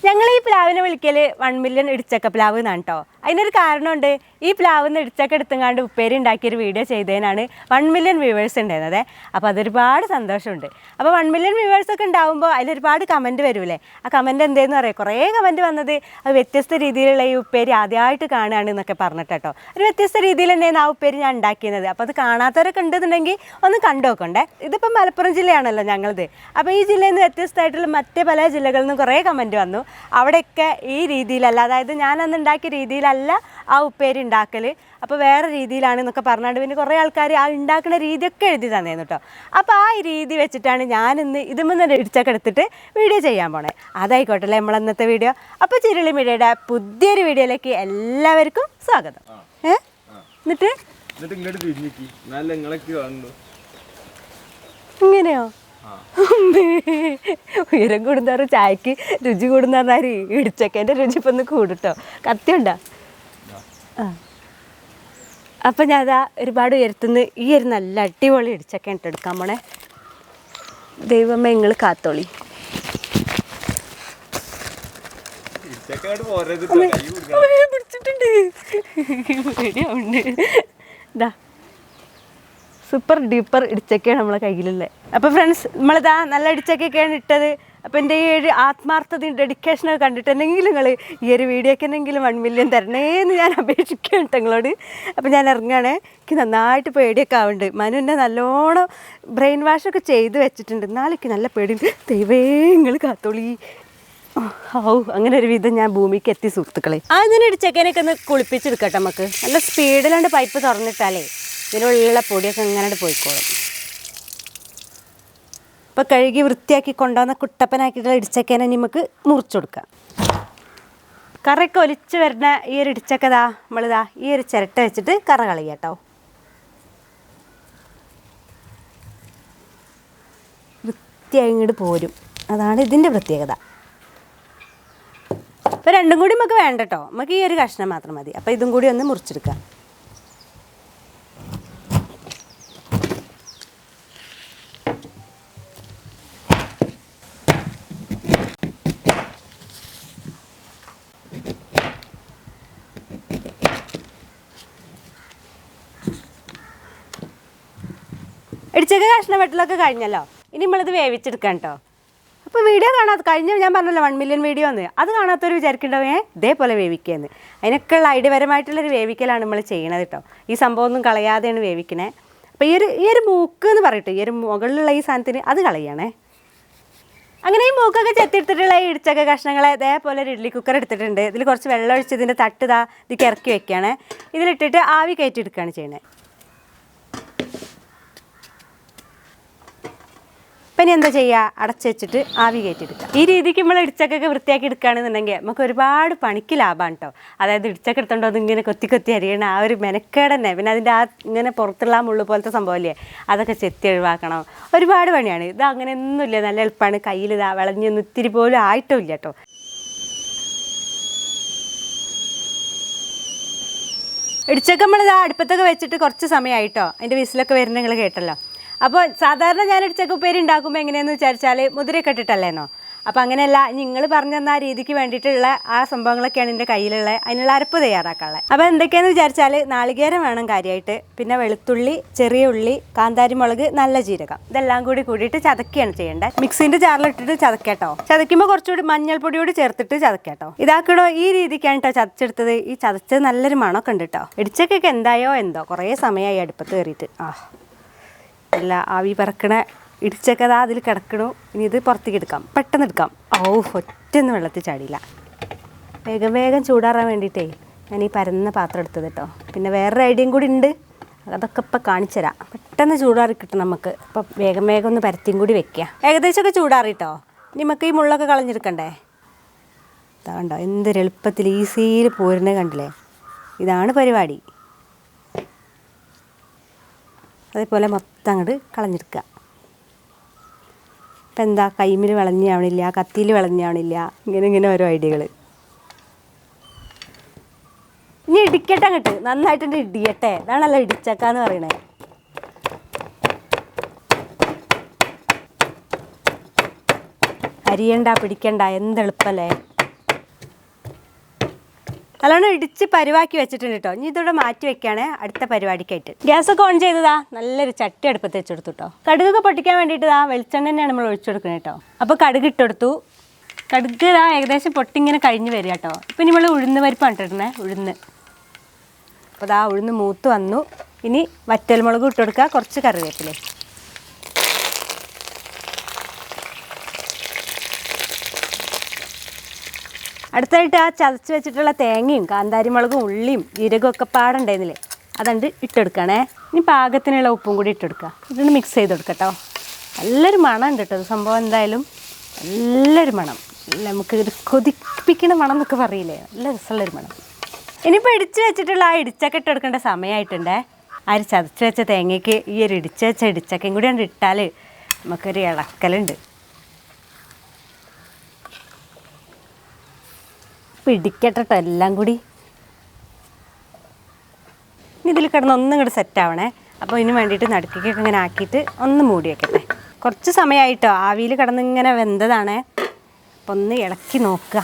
ഞങ്ങൾ ഈ പ്ലാവിനെ വിളിക്കൽ 1 മില്യൺ ഇടിച്ചക്ക പ്ലാവ് എന്നാണ് കേട്ടോ. അതിനൊരു കാരണമുണ്ട്. ഈ പ്ലാവിൽ നിന്ന് ഇടിച്ചക്ക എടുത്തുങ്ങാണ്ട് ഉപ്പേരി ഉണ്ടാക്കിയൊരു വീഡിയോ ചെയ്തതിനാണ് 1 മില്യൺ വ്യൂവേഴ്സ് ഉണ്ടായിരുന്നത്. അപ്പോൾ അതൊരുപാട് സന്തോഷമുണ്ട്. അപ്പോൾ 1 മില്യൺ വ്യൂവേഴ്സൊക്കെ ഉണ്ടാകുമ്പോൾ അതിലൊരുപാട് കമൻറ്റ് വരൂലേ. ആ കമൻറ്റ് എന്തെന്ന് പറയാം, കുറേ കമൻറ്റ് വന്നത് അത് വ്യത്യസ്ത രീതിയിലുള്ള ഈ ഉപ്പേരി ആദ്യമായിട്ട് കാണുകയാണ് എന്നൊക്കെ പറഞ്ഞിട്ട് കേട്ടോ. ഒരു വ്യത്യസ്ത രീതിയിൽ തന്നെയാണ് ആ ഉപ്പേരി ഞാൻ ഉണ്ടാക്കിയത്. അപ്പോൾ അത് കാണാത്തവരൊക്കെ ഉണ്ടെന്നുണ്ടെങ്കിൽ ഒന്ന് കണ്ടു നോക്കണ്ടേ. ഇതിപ്പോൾ മലപ്പുറം ജില്ലയാണല്ലോ ഞങ്ങളത്. അപ്പോൾ ഈ ജില്ലയിൽ നിന്ന് വ്യത്യസ്തമായിട്ടുള്ള മറ്റ് പല ജില്ലകളിൽ നിന്ന് കുറേ കമൻറ്റ് വന്നു. അവിടെയൊക്കെ ഈ രീതിയിലല്ല, അതായത് ഞാനന്ന് ഉണ്ടാക്കിയ രീതിയിലല്ല ആ ഉപ്പേരി ഉണ്ടാക്കൽ, അപ്പോൾ വേറെ രീതിയിലാണ് എന്നൊക്കെ പറഞ്ഞുകൊണ്ട് പിന്നെ കുറേ ആൾക്കാർ ആ ഉണ്ടാക്കുന്ന രീതിയൊക്കെ എഴുതി തന്നേന്നു കേട്ടോ. അപ്പോൾ ആ രീതി വെച്ചിട്ടാണ് ഞാനിന്ന് ഇതുമെന്ന് ഇടിച്ചൊക്കെ എടുത്തിട്ട് വീഡിയോ ചെയ്യാൻ പോണേ. അതായിക്കോട്ടെ അല്ലേ നമ്മളന്നത്തെ വീഡിയോ. അപ്പോൾ ചിരുളി മീഡിയയുടെ പുതിയൊരു വീഡിയോയിലേക്ക് എല്ലാവർക്കും സ്വാഗതം. എന്നിട്ട് ഇങ്ങനെയോ ഉയരം കൂടുന്നവർ ചായക്ക് രുചി കൂടുന്ന പറഞ്ഞാൽ ഇടിച്ചക്കേൻ്റെ രുചി ഇപ്പം ഒന്ന് കൂടിട്ടോ. കത്തിയുണ്ടോ? അപ്പം ഞാൻ അതാ ഒരുപാട് ഉയരത്തുനിന്ന് ഈ ഒരു നല്ല അടിപൊളി ഇടിച്ചക്ക എടുക്കാൻ പോണേ. ദൈവമേ നിങ്ങൾ കാത്തോളി. പിടിച്ചിട്ടുണ്ട് ഇതാ സൂപ്പർ ഡീപ്പർ ഇടിച്ചക്കയാണ് നമ്മളെ കയ്യിലുള്ളത്. അപ്പോൾ ഫ്രണ്ട്സ്, നമ്മളിതാ നല്ല ഇടിച്ചക്കയൊക്കെയാണ് ഇട്ടത്. അപ്പോൾ എൻ്റെ ഈ ഒരു ആത്മാർത്ഥതയും ഡെഡിക്കേഷനൊക്കെ കണ്ടിട്ടുണ്ടെങ്കിൽ നിങ്ങൾ ഈ ഒരു വീഡിയോക്ക് എന്തെങ്കിലും 1 മില്യൺ തരണേന്ന് ഞാൻ അപേക്ഷിക്കുകയാണ് കേട്ടോ നിങ്ങളോട്. അപ്പോൾ ഞാൻ ഇറങ്ങുകയാണ്. എനിക്ക് നന്നായിട്ട് പേടിയൊക്കെ ആവുന്നുണ്ട്. മനു എന്നെ നല്ലോണം ബ്രെയിൻ വാഷൊക്കെ ചെയ്ത് വെച്ചിട്ടുണ്ട്. എന്നാലേക്ക് നല്ല പേടിയുണ്ട്. ദൈവേ നിങ്ങൾ കാത്തോളി. അങ്ങനെ ഒരു വിധം ഞാൻ ഭൂമിക്ക് എത്തി സുഹൃത്തുക്കളെ. ഇതിന് ഇടിച്ചക്കേനൊക്കെ ഒന്ന് കുളിപ്പിച്ചെടുക്കട്ടെ നമുക്ക്. നല്ല സ്പീഡിലാണ്ട് പൈപ്പ് തുറന്നിട്ടാലേ ഇതിനുള്ള പൊടിയൊക്കെ ഇങ്ങനെ പോയിക്കോളും. ഇപ്പോൾ കഴുകി വൃത്തിയാക്കി കൊണ്ടുവന്ന കുട്ടപ്പനാക്കിയിട്ടുള്ള ഇടിച്ചക്കേനെ നമുക്ക് മുറിച്ചു കൊടുക്കാം. കറയൊക്കെ ഒലിച്ച് വരുന്ന ഈ ഒരു ഇടിച്ചക്കതാ നമ്മളിതാ ഈ ഒരു ചിരട്ട വെച്ചിട്ട് കറ കളയുക കേട്ടോ. വൃത്തിയായി ഇങ്ങോട്ട് പോരും. അതാണ് ഇതിൻ്റെ പ്രത്യേകത. ഇപ്പോൾ രണ്ടും കൂടി നമുക്ക് വേണ്ട കേട്ടോ. നമുക്ക് ഈ ഒരു കഷ്ണം മാത്രം മതി. അപ്പോൾ ഇതും കൂടി ഒന്ന് മുറിച്ചെടുക്കാം. ഇടിച്ചക്ക കഷ്ണം വെട്ടലൊക്കെ കഴിഞ്ഞല്ലോ. ഇനി നമ്മളിത് വേവിച്ചെടുക്കാം കേട്ടോ. അപ്പോൾ വീഡിയോ കാണാത്ത കഴിഞ്ഞ ഞാൻ പറഞ്ഞല്ലോ 1 മില്യൺ വീഡിയോ എന്ന്, അത് കാണാത്തവർ വിചാരിക്കേണ്ടവേ ഇതേപോലെ വേവിക്കുകയെന്ന്. അതിനൊക്കെയുള്ള ഐഡിയപരമായിട്ടുള്ളൊരു വേവിക്കലാണ് നമ്മൾ ചെയ്യണത് കേട്ടോ. ഈ സംഭവം ഒന്നും കളയാതെയാണ് വേവിക്കണേ. അപ്പോൾ ഈ ഒരു മൂക്ക് എന്ന് പറയട്ടെ, ഈ ഒരു മുകളിലുള്ള ഈ സാധനത്തിന് അത് കളയണേ. അങ്ങനെ ഈ മൂക്കൊക്കെ ചെത്തിയെടുത്തിട്ടുള്ള ഈ ഇടിച്ചക്ക കഷ്ണങ്ങളെ ഇതേപോലെ ഒരു ഇഡ്ഡലി കുക്കർ എടുത്തിട്ടുണ്ട്. ഇതിൽ കുറച്ച് വെള്ളം ഒഴിച്ച് ഇതിൻ്റെ തട്ട് ഇതിലേക്ക് ഇറക്കി വെക്കുകയാണ്. ഇതിലിട്ടിട്ട് ആവി കയറ്റി എടുക്കുകയാണ് ചെയ്യണേ. പിന്നെ എന്താ ചെയ്യുക, അടച്ച് വെച്ചിട്ട് ആവി കയറ്റിയെടുക്കുക. ഈ രീതിക്ക് നമ്മൾ ഇടിച്ചക്കൊക്കെ വൃത്തിയാക്കി എടുക്കുകയാണെന്നുണ്ടെങ്കിൽ നമുക്ക് ഒരുപാട് പണിക്ക് ലാഭമാണ് കേട്ടോ. അതായത് ഇടിച്ചക്ക എടുത്തോണ്ടോ അതിങ്ങനെ കൊത്തി അരിയണം, ആ ഒരു മെനക്കേട് തന്നെ. പിന്നെ അതിൻ്റെ ആ ഇങ്ങനെ പുറത്തുള്ള മുള്ളു പോലത്തെ സംഭവമില്ലേ, അതൊക്കെ ചെത്തി ഒഴിവാക്കണം. ഒരുപാട് പണിയാണ്. ഇത് അങ്ങനെയൊന്നുമില്ല, നല്ല എളുപ്പമാണ്. കയ്യിൽ ഇതാ വിളഞ്ഞൊന്നും ഇത്തിരി പോലും ആയിട്ടുമില്ല കേട്ടോ. ഇടിച്ചക്ക നമ്മളിതാ അടുപ്പത്തൊക്കെ വെച്ചിട്ട് കുറച്ച് സമയമായിട്ടോ. അതിൻ്റെ വിസിലൊക്കെ വരുന്നത് നിങ്ങൾ കേട്ടല്ലോ. അപ്പോൾ സാധാരണ ഞാൻ ഇടിച്ചക്ക ഉപ്പേരി ഉണ്ടാക്കുമ്പോൾ എങ്ങനെയാണെന്ന് വിചാരിച്ചാൽ മുതിരയൊക്കെ ഇട്ടിട്ടല്ലേന്നോ. അപ്പോൾ അങ്ങനെയല്ല, നിങ്ങൾ പറഞ്ഞു തന്ന ആ രീതിക്ക് വേണ്ടിയിട്ടുള്ള ആ സംഭവങ്ങളൊക്കെയാണ് എൻ്റെ കയ്യിലുള്ള. അതിനുള്ള അരപ്പ് തയ്യാറാക്കാനുള്ളത്. അപ്പോൾ എന്തൊക്കെയാണെന്ന് വിചാരിച്ചാൽ നാളികേരം വേണം കാര്യമായിട്ട്, പിന്നെ വെളുത്തുള്ളി, ചെറിയ ഉള്ളി, കാന്താരി മുളക്, നല്ല ജീരകം, ഇതെല്ലാം കൂടിയിട്ട് ചതക്കുകയാണ് ചെയ്യേണ്ടത്. മിക്സിൻ്റെ ജാറിലിട്ടിട്ട് ചതക്കേട്ടോ. ചതയ്ക്കുമ്പോൾ കുറച്ചുകൂടി മഞ്ഞൾപ്പൊടിയോട് ചേർത്തിട്ട് ചതക്കേട്ടോ. ഇതാക്കണോ ഈ രീതിക്കാണ് കേട്ടോ ചതച്ചെടുത്തത്. ഈ ചതച്ചത് നല്ലൊരു മണമൊക്കെ ഉണ്ട് കേട്ടോ. ഇടിച്ചക്കൊക്കെ എന്തായോ എന്തോ കുറേ സമയമായി അടുപ്പത്ത് കയറിയിട്ട്. അല്ല ആവി പറക്കണ ഇടിച്ചൊക്കെ അതിൽ കിടക്കണു. ഇനി ഇത് പുറത്തേക്ക് എടുക്കാം, പെട്ടെന്ന് എടുക്കാം. ഒറ്റൊന്നും വെള്ളത്തിൽ ചാടിയില്ല. വേഗം ചൂടാറാൻ വേണ്ടിയിട്ടേ ഞാൻ ഈ പരന്ന പാത്രം എടുത്തത് കേട്ടോ. പിന്നെ വേറൊരു ഐഡിയയും കൂടി ഉണ്ട്, അതൊക്കെ ഇപ്പം കാണിച്ചു തരാം. പെട്ടെന്ന് ചൂടാറി കിട്ടും നമുക്ക്. അപ്പം വേഗം ഒന്ന് പരത്തിയും കൂടി വെക്കുക. ഏകദേശമൊക്കെ ചൂടാറിട്ടോ. നമുക്ക് ഈ മുള്ളൊക്കെ കളഞ്ഞെടുക്കണ്ടേ. ഇതാ കണ്ടോ എന്തൊരു എളുപ്പത്തിൽ ഈസിയിൽ പോരുന്നത് കണ്ടില്ലേ. ഇതാണ് പരിപാടി. അതേപോലെ മൊത്തം അങ്ങോട്ട് കളഞ്ഞെടുക്കുക. ഇപ്പം എന്താ കൈമിൽ വിളഞ്ഞാവണില്ല, കത്തിയിൽ വിളഞ്ഞാവണില്ല, ഇങ്ങനെ ഓരോ ഐഡിയകൾ. ഇനി ഇടിക്കട്ടെ അങ്ങോട്ട്, നന്നായിട്ടുണ്ട് ഇടിയട്ടെ. ഇതാണല്ലോ ഇടിച്ചക്കാന്ന് പറയണേ. അരിയണ്ട പിടിക്കണ്ട, എന്തെളുപ്പല്ലേ. നല്ലോണം ഇടിച്ച് പരിവാക്കി വെച്ചിട്ടുണ്ട് കേട്ടോ. ഇനി ഇതോടെ മാറ്റി വെക്കുകയാണ് അടുത്ത പരിപാടിക്കായിട്ട്. ഗ്യാസൊക്കെ ഓൺ ചെയ്തതാ നല്ലൊരു ചട്ടി അടുപ്പത്ത് വെച്ചെടുത്തു കേട്ടോ. കടുകൊക്കെ പൊട്ടിക്കാൻ വേണ്ടിയിട്ട് വെളിച്ചെണ്ണ തന്നെയാണ് നമ്മൾ ഒഴിച്ചെടുക്കുന്നത് കേട്ടോ. അപ്പോൾ കടുക് ഇട്ടെടുത്തു. കടുക് ഏകദേശം പൊട്ടിങ്ങനെ കഴിഞ്ഞ് വരിക കേട്ടോ. ഇപ്പം നമ്മൾ ഉഴുന്ന് പരിപ്പാണ് ഇട്ടിരുന്നത്, ഉഴുന്ന്. അപ്പോൾ ഉഴുന്ന് മൂത്ത് വന്നു. ഇനി വറ്റൽമുളക് ഇട്ട് കൊടുക്കുക, കുറച്ച് കറിവേപ്പില. അടുത്തായിട്ട് ചതച്ച് വെച്ചിട്ടുള്ള തേങ്ങയും കാന്താരിമുളകും ഉള്ളിയും ജീരകവും ഒക്കെ പാടുണ്ടായിരുന്നില്ലേ, അതുകൊണ്ട് ഇട്ടെടുക്കണേ. ഇനി പാകത്തിനുള്ള ഉപ്പും കൂടി ഇട്ടെടുക്കുക. ഇതൊന്ന് മിക്സ് ചെയ്ത് കൊടുക്കാം കേട്ടോ. നല്ലൊരു മണം ഉണ്ട് കേട്ടോ സംഭവം. എന്തായാലും നല്ലൊരു മണം, നമുക്ക് ഇത് കൊതിപ്പിക്കണ മണം എന്നൊക്കെ പറയില്ലേ, നല്ല രസമുള്ളൊരു മണം. ഇനിയിപ്പോൾ ഇടിച്ച് വെച്ചിട്ടുള്ള ഇടിച്ചക്ക ഇട്ടെടുക്കേണ്ട സമയമായിട്ടുണ്ടേ. ചതച്ച് വെച്ച തേങ്ങയ്ക്ക് ഈ ഒരു ഇടിച്ച് വെച്ച ഇടിച്ചക്കയും കൂടി കണ്ട് ഇട്ടാൽ നമുക്കൊരു ഇളക്കലുണ്ട്. പിടിക്കട്ടോ എല്ലാം കൂടി. ഇതിൽ കിടന്ന് ഒന്നും ഇങ്ങോട്ട് സെറ്റാവണേ. അപ്പോൾ ഇതിന് വേണ്ടിയിട്ട് നടുക്കൊക്കെ ഇങ്ങനെ ആക്കിയിട്ട് ഒന്ന് മൂടി വയ്ക്കട്ടെ. കുറച്ച് സമയമായിട്ടോ ആവിയിൽ കിടന്ന് ഇങ്ങനെ വെന്തതാണേ. അപ്പോൾ ഒന്ന് ഇളക്കി നോക്കുക.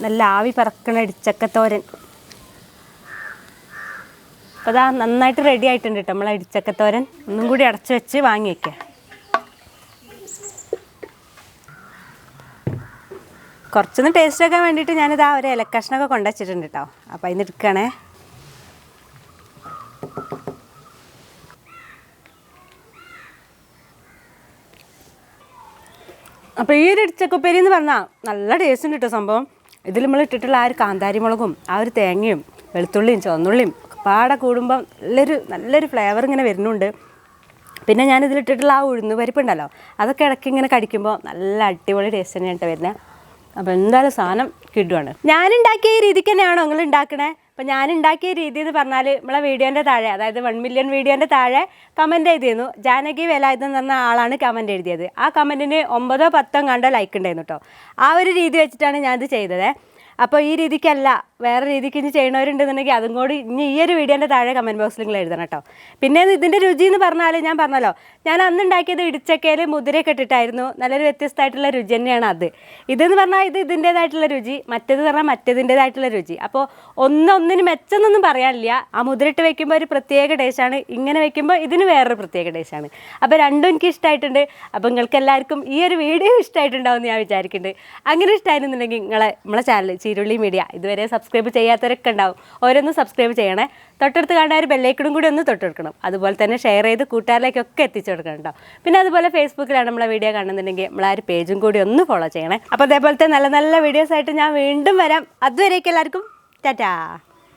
നല്ല ആവി പറക്കണ ഇടിച്ചക്കത്തോരൻ. അപ്പോൾ നന്നായിട്ട് റെഡി ആയിട്ടുണ്ട് കേട്ടോ നമ്മളെ ഇടിച്ചക്കത്തോരൻ. ഒന്നും കൂടി അടച്ച് വെച്ച് വാങ്ങി വയ്ക്കുക. കുറച്ചൊന്ന് ടേസ്റ്റ് ആക്കാൻ വേണ്ടിയിട്ട് ഞാനിതാ ഒരു ഇലക്കഷ്ണമൊക്കെ കൊണ്ടുവച്ചിട്ടുണ്ട് കേട്ടോ. അപ്പോൾ അതിന് എടുക്കണേ. അപ്പോൾ ഈ ഒരു ഇടിച്ചക്കുപ്പേരി എന്ന് പറഞ്ഞാൽ നല്ല ടേസ്റ്റ് ഉണ്ട് കേട്ടോ സംഭവം. ഇതിൽ നമ്മൾ ഇട്ടിട്ടുള്ള ആ ഒരു കാന്താരിമുളകും ആ ഒരു തേങ്ങയും വെളുത്തുള്ളിയും ചുവന്നുള്ളിയും പാടെ കൂടുമ്പോൾ നല്ലൊരു ഫ്ലേവർ ഇങ്ങനെ വരുന്നുണ്ട്. പിന്നെ ഞാനിതിലിട്ടിട്ടുള്ള ആ ഉഴുന്ന് പരിപ്പുണ്ടല്ലോ, അതൊക്കെ ഇടയ്ക്ക് ഇങ്ങനെ കടിക്കുമ്പോൾ നല്ല അടിപൊളി ടേസ്റ്റ് തന്നെയാണ് വരുന്നത്. അപ്പോൾ എന്തായാലും സാധനം കിട്ടുവാണ്. ഞാനുണ്ടാക്കിയ ഈ രീതിക്ക് തന്നെയാണോ നിങ്ങൾ ഉണ്ടാക്കണേ? അപ്പോൾ ഞാനുണ്ടാക്കിയ രീതി എന്ന് പറഞ്ഞാൽ നമ്മളെ വീഡിയോൻ്റെ താഴെ, അതായത് 1 മില്യൺ വീഡിയോൻ്റെ താഴെ കമൻറ്റ് എഴുതിയിരുന്നു. ജാനകി വേലായുധൻ എന്ന് പറഞ്ഞ ആളാണ് കമൻറ്റ് എഴുതിയത്. ആ കമൻറ്റിന് 9 or 10 കണ്ട ലൈക്ക് ഉണ്ടായിരുന്നു കേട്ടോ. ആ ഒരു രീതി വെച്ചിട്ടാണ് ഞാനിത് ചെയ്തത്. അപ്പോൾ ഈ രീതിക്കല്ല, വേറെ രീതിക്ക് ഇനി ചെയ്യണവരുണ്ടെന്നുണ്ടെങ്കിൽ അതും കൂടി ഇനി ഈ ഒരു വീഡിയോൻ്റെ താഴെ കമൻറ്റ് ബോക്സിൽ നിങ്ങൾ എഴുതണം കേട്ടോ. പിന്നെ ഇതിൻ്റെ രുചി എന്ന് പറഞ്ഞാൽ ഞാൻ പറഞ്ഞല്ലോ, ഞാൻ അന്ന് ഉണ്ടാക്കിയത് ഇടിച്ചക്കയിൽ മുതിരയൊക്കെ ഇട്ടിട്ടായിരുന്നു. നല്ലൊരു വ്യത്യസ്തമായിട്ടുള്ള രുചി തന്നെയാണ് അത്. ഇതെന്ന് പറഞ്ഞാൽ ഇതിൻ്റേതായിട്ടുള്ള രുചി, മറ്റേത് പറഞ്ഞാൽ മറ്റേതിൻ്റേതായിട്ടുള്ള രുചി. അപ്പോൾ ഒന്നിന് മെച്ചെന്നൊന്നും പറയാനില്ല. ആ മുതിരിട്ട് വെക്കുമ്പോൾ ഒരു പ്രത്യേക ടേസ്റ്റാണ്, ഇങ്ങനെ വെക്കുമ്പോൾ ഇതിന് വേറൊരു പ്രത്യേക ടേസ്റ്റാണ്. അപ്പോൾ രണ്ടും എനിക്ക് ഇഷ്ടമായിട്ടുണ്ട്. അപ്പോൾ നിങ്ങൾക്ക് എല്ലാവർക്കും ഈ ഒരു വീഡിയോ ഇഷ്ടമായിട്ടുണ്ടാവും എന്ന് ഞാൻ വിചാരിക്കുന്നുണ്ട്. അങ്ങനെ ഇഷ്ടമായിരുന്നുണ്ടെങ്കിൽ നമ്മളെ ചാനൽ ചീരുള്ളി മീഡിയ ഇതുവരെ സബ്സ്ക്രൈബ് ചെയ്യാത്തവരൊക്കെ ഉണ്ടാവും, ഓരോന്ന് സബ്സ്ക്രൈബ് ചെയ്യണേ. തൊട്ടടുത്ത് കാണാൻ ഒരു ബെല്ലൈക്കണും കൂടി ഒന്ന് തൊട്ടെടുക്കണം. അതുപോലെ തന്നെ ഷെയർ ചെയ്ത് കൂട്ടുകാരിലേക്കൊക്കെ എത്തിച്ചു കൊടുക്കണം കേട്ടോ. പിന്നെ അതുപോലെ ഫേസ്ബുക്കിലാണ് നമ്മളെ വീഡിയോ കാണുന്നുണ്ടെങ്കിൽ നമ്മളെ ആ ഒരു പേജും കൂടി ഒന്ന് ഫോളോ ചെയ്യണേ. അപ്പോൾ അതേപോലത്തെ നല്ല നല്ല വീഡിയോസ് ആയിട്ട് ഞാൻ വീണ്ടും വരാം. അതുവരേക്കും എല്ലാവർക്കും ടാറ്റാ.